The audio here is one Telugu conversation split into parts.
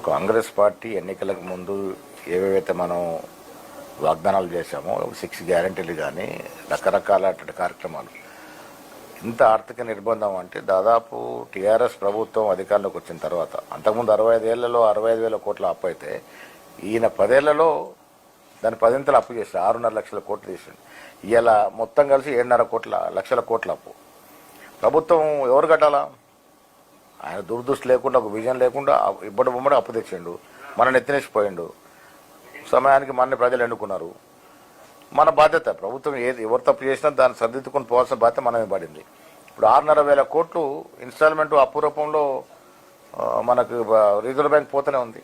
కాంగ్రెస్ పార్టీ ఎన్నికలకు ముందు ఏవేవైతే మనం వాగ్దానాలు చేశామో 6 గ్యారెంటీలు కానీ రకరకాల కార్యక్రమాలు, ఇంత ఆర్థిక నిర్బంధం అంటే దాదాపు టీఆర్ఎస్ ప్రభుత్వం అధికారంలోకి వచ్చిన తర్వాత, అంతకుముందు 65 ఏళ్లలో 65,000 కోట్ల అప్పు అయితే ఈయన 10 ఏళ్లలో దాని 10 అప్పు చేసి 6.5 లక్షల కోట్లు చేసింది. ఇలా మొత్తం కలిసి 7.5 లక్షల కోట్ల అప్పు. ప్రభుత్వం ఎవరు కట్టాలా? ఆయన దురదృష్టి లేకుండా, ఒక విజన్ లేకుండా ఇబ్బడి అప్పు తెచ్చిండు, మన నెత్తినేసిపోయిండు. సమయానికి మన ప్రజలు ఎన్నుకున్నారు. మన బాధ్యత, ప్రభుత్వం ఎవరు తప్పు చేసినా దాన్ని సర్దిద్దుకొని పోవాల్సిన బాధ్యత మనమే పడింది. ఇప్పుడు 6.5 కోట్లు ఇన్స్టాల్మెంట్ అప్పు రూపంలో మనకు రిజర్వ్ బ్యాంక్ పోతూనే ఉంది.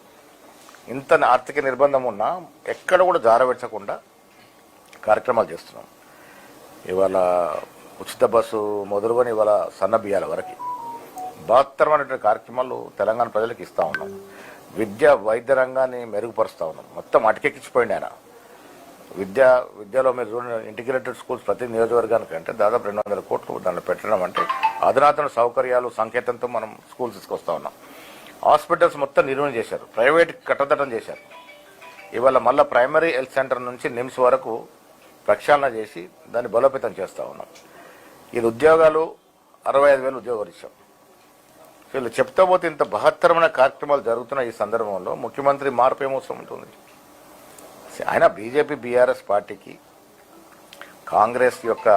ఇంత ఆర్థిక నిర్బంధం ఉన్నా ఎక్కడ కూడా జారవిడ్చకుండా కార్యక్రమాలు చేస్తున్నాం. ఇవాళ ఉచిత బస్సు మొదలుకొని ఇవాళ సన్న బియ్యాల వరకు బహత్తరమైనటువంటి కార్యక్రమాలు తెలంగాణ ప్రజలకు ఇస్తూ ఉన్నాం. వైద్య రంగాన్ని మెరుగుపరుస్తూ ఉన్నాం. మొత్తం అటకెక్కించిపోయింది ఆయన. విద్యలో మీరు చూడండి, ఇంటిగ్రేటెడ్ స్కూల్స్ ప్రతి నియోజకవర్గానికి అంటే దాదాపు 200 కోట్లు దాంట్లో పెట్టడం అంటే అధునాతన సౌకర్యాలు సంకేతంతో మనం స్కూల్స్ తీసుకొస్తా ఉన్నాం. హాస్పిటల్స్ మొత్తం నిర్వహణ చేశారు, ప్రైవేట్ కట్టదటం చేశారు. ఇవాళ మళ్ళీ ప్రైమరీ హెల్త్ సెంటర్ నుంచి నిమ్స్ వరకు ప్రక్షాళన చేసి దాన్ని బలోపేతం చేస్తూ ఉన్నాం. ఇది ఉద్యోగాలు 65,000 ఉద్యోగాలు ఇచ్చాం. వీళ్ళు చెప్తా పోతే ఇంత బహత్తరమైన కార్యక్రమాలు జరుగుతున్న ఈ సందర్భంలో ముఖ్యమంత్రి మార్పు ఏమవసరం ఉంటుంది? ఆయన బీజేపీ బీఆర్ఎస్ పార్టీకి కాంగ్రెస్ యొక్క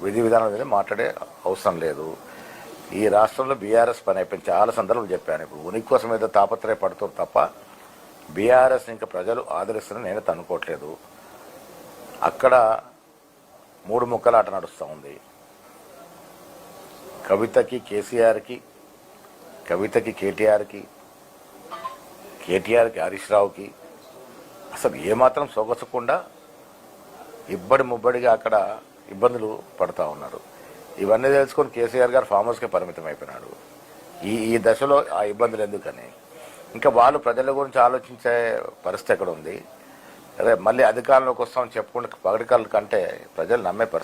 విధి విధానం మీద మాట్లాడే అవసరం లేదు. ఈ రాష్ట్రంలో బీఆర్ఎస్ పని అయిపోయింది. చాలా సందర్భాలు చెప్పాను. ఇప్పుడు ఉనికి కోసం ఏదో తాపత్రయపడుతూ తప్ప బీఆర్ఎస్ ఇంకా ప్రజలు ఆదరిస్తారని నేనైతే అనుకోవట్లేదు. అక్కడ 3 ముక్కల ఆట నడుస్తూ ఉంది. కవితకి కేసీఆర్కి, కవితకి కేటీఆర్కి, కేటీఆర్కి హరీష్ రావుకి అసలు ఏమాత్రం సొగసకుండా ముబ్బడిగా అక్కడ ఇబ్బందులు పడుతూ ఉన్నారు. ఇవన్నీ తెలుసుకొని కేసీఆర్ గారు ఫామ్ హౌస్కే పరిమితం అయిపోయినాడు. ఈ దశలో ఆ ఇబ్బందులు ఎందుకని ఇంకా వాళ్ళు ప్రజల గురించి ఆలోచించే పరిస్థితి ఎక్కడ ఉంది? అదే మళ్ళీ అధికారంలోకి వస్తామని చెప్పుకుంటే పగడికాల కంటే ప్రజలు నమ్మే పరిస్థితి